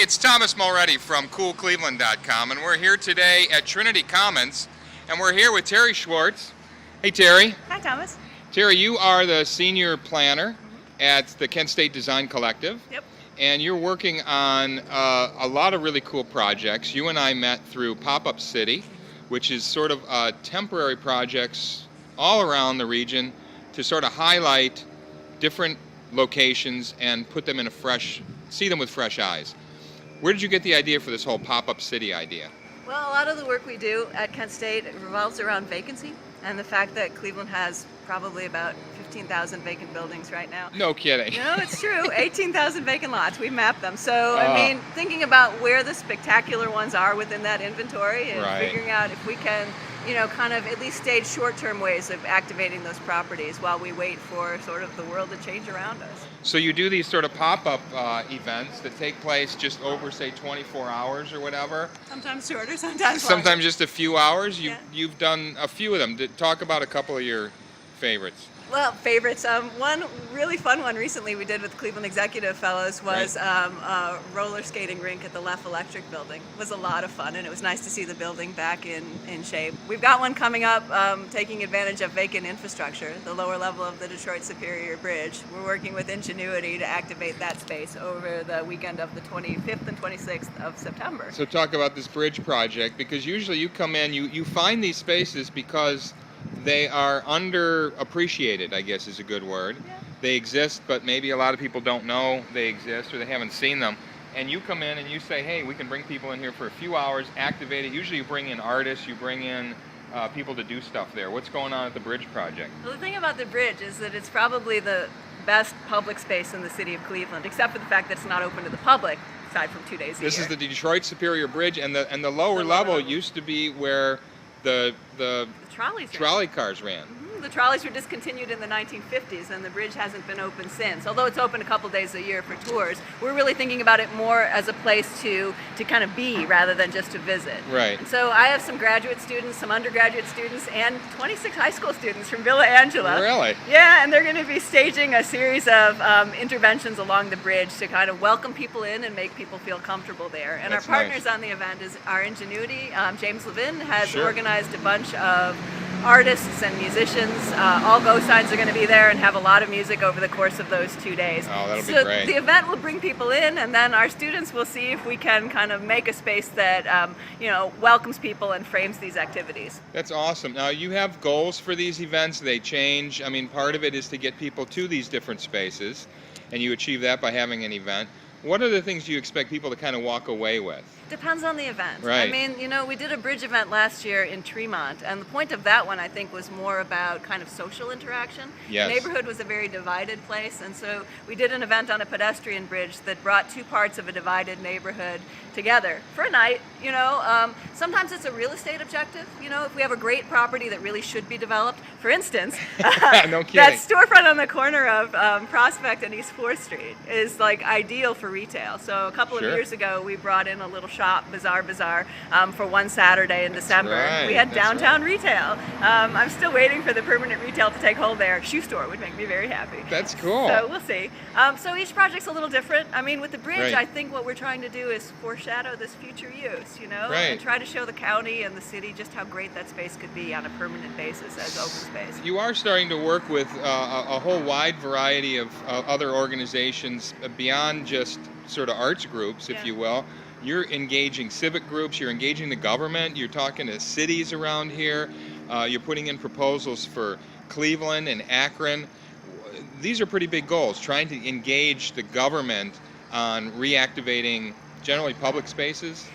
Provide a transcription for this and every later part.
it's Thomas Mulready from CoolCleveland.com, and we're here today at Trinity Commons, and we're here with Terry Schwarz. Hey, Terry. Hi, Thomas. Terry, you are the senior planner at the Kent State Design Collective. Yep. And you're working on a lot of really cool projects. You and I met through Pop-Up City, which is sort of temporary projects all around the region to sort of highlight different locations and put them in see them with fresh eyes. Where did you get the idea for this whole Pop-Up City idea? Well, a lot of the work we do at Kent State revolves around vacancy and the fact that Cleveland has probably about 15,000 vacant buildings right now. No kidding. No, it's true. 18,000 vacant lots. We mapped them. So, I mean, thinking about where the spectacular ones are within that inventory and figuring out if we can, kind of at least stage short-term ways of activating those properties while we wait for sort of the world to change around us. So you do these sort of pop-up events that take place just over, say, 24 hours or whatever? Sometimes shorter, sometimes longer. Sometimes just a few hours? You've done a few of them. Talk about a couple of your favorites. Well, favorites. One really fun one recently we did with Cleveland Executive Fellows was a roller skating rink at the Leff Electric Building. It was a lot of fun, and it was nice to see the building back in shape. We've got one coming up taking advantage of vacant infrastructure, the lower level of the Detroit Superior Bridge. We're working with Ingenuity to activate that space over the weekend of the 25th and 26th of September. So talk about this bridge project, because usually you come in, you find these spaces because they are underappreciated, I guess is a good word. Yeah. They exist, but maybe a lot of people don't know they exist or they haven't seen them. And you come in and you say, hey, we can bring people in here for a few hours, activate it. Usually you bring in artists, you bring in people to do stuff there. What's going on at the Bridge Project? Well, the thing about the bridge is that it's probably the best public space in the city of Cleveland, except for the fact that it's not open to the public, aside from 2 days a year. This is the Detroit Superior Bridge, and the lower level used to be where the trolley cars ran. The trolleys were discontinued in the 1950s, and the bridge hasn't been open since. Although it's open a couple days a year for tours, we're really thinking about it more as a place to kind of be rather than just to visit. Right. And so I have some graduate students, some undergraduate students, and 26 high school students from Villa Angela. Really? Yeah, and they're going to be staging a series of interventions along the bridge to kind of welcome people in and make people feel comfortable there. And That's our partners nice. on the event is our Ingenuity. James Levin has organized a bunch of artists and musicians. All Go signs are going to be there and have a lot of music over the course of those 2 days. Oh, that'll be great. The event will bring people in, and then our students will see if we can kind of make a space that welcomes people and frames these activities. That's awesome. Now, you have goals for these events. They change. I mean, part of it is to get people to these different spaces, and you achieve that by having an event. What are the things you expect people to kind of walk away with? Depends on the event. Right. I mean, we did a bridge event last year in Tremont, and the point of that one, I think, was more about kind of social interaction. Yes. The neighborhood was a very divided place, and so we did an event on a pedestrian bridge that brought two parts of a divided neighborhood together for a night. Sometimes it's a real estate objective. If we have a great property that really should be developed, for instance, no kidding. that storefront on the corner of Prospect and East 4th Street is like ideal for retail. So a couple of years ago, we brought in a little shop, Bazaar, for one Saturday in December. Right. We had downtown retail. I'm still waiting for the permanent retail to take hold there. A shoe store would make me very happy. That's cool. So we'll see. So each project's a little different. I mean, with the bridge, I think what we're trying to do is foreshadow this future use, and try to show the county and the city just how great that space could be on a permanent basis as open space. You are starting to work with a whole wide variety of other organizations beyond just sort of arts groups, if you will. You're engaging civic groups, you're engaging the government, you're talking to cities around here, you're putting in proposals for Cleveland and Akron. These are pretty big goals, trying to engage the government on reactivating generally public spaces.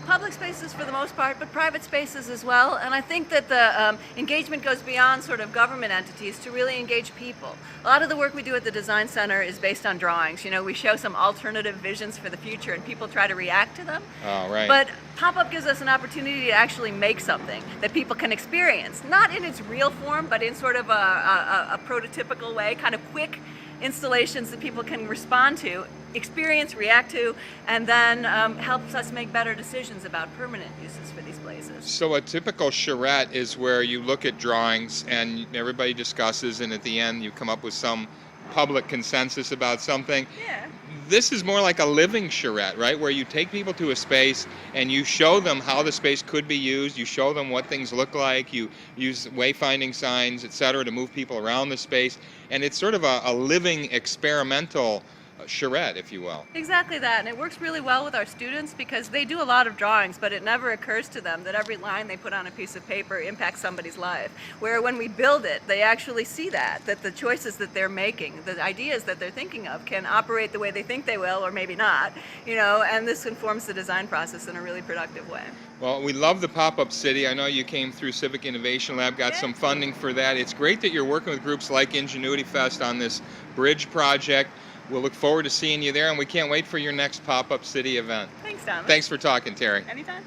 Public spaces for the most part, but private spaces as well. And I think that the engagement goes beyond sort of government entities to really engage people. A lot of the work we do at the Design Center is based on drawings. We show some alternative visions for the future and people try to react to them. Oh, right. But pop-up gives us an opportunity to actually make something that people can experience, not in its real form, but in sort of a prototypical way, kind of quick installations that people can respond to, experience, react to, and then helps us make better decisions about permanent uses for these places. So a typical charrette is where you look at drawings and everybody discusses, and at the end you come up with some public consensus about something. Yeah. this is more like a living charrette, right? Where you take people to a space and you show them how the space could be used. You show them what things look like. You use wayfinding signs, et cetera, to move people around the space. And it's sort of a living experimental charrette, if you will. Exactly that, and it works really well with our students because they do a lot of drawings, but it never occurs to them that every line they put on a piece of paper impacts somebody's life. Where when we build it, they actually see that the choices that they're making, the ideas that they're thinking of can operate the way they think they will, or maybe not, and this informs the design process in a really productive way. Well, we love the Pop-Up City. I know you came through Civic Innovation Lab, got some funding for that. It's great that you're working with groups like Ingenuity Fest on this bridge project. We'll look forward to seeing you there, and we can't wait for your next Pop-Up City event. Thanks, Thomas. Thanks for talking, Terry. Anytime.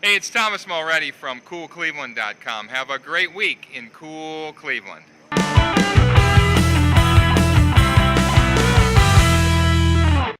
Hey, it's Thomas Mulready from CoolCleveland.com. Have a great week in cool Cleveland.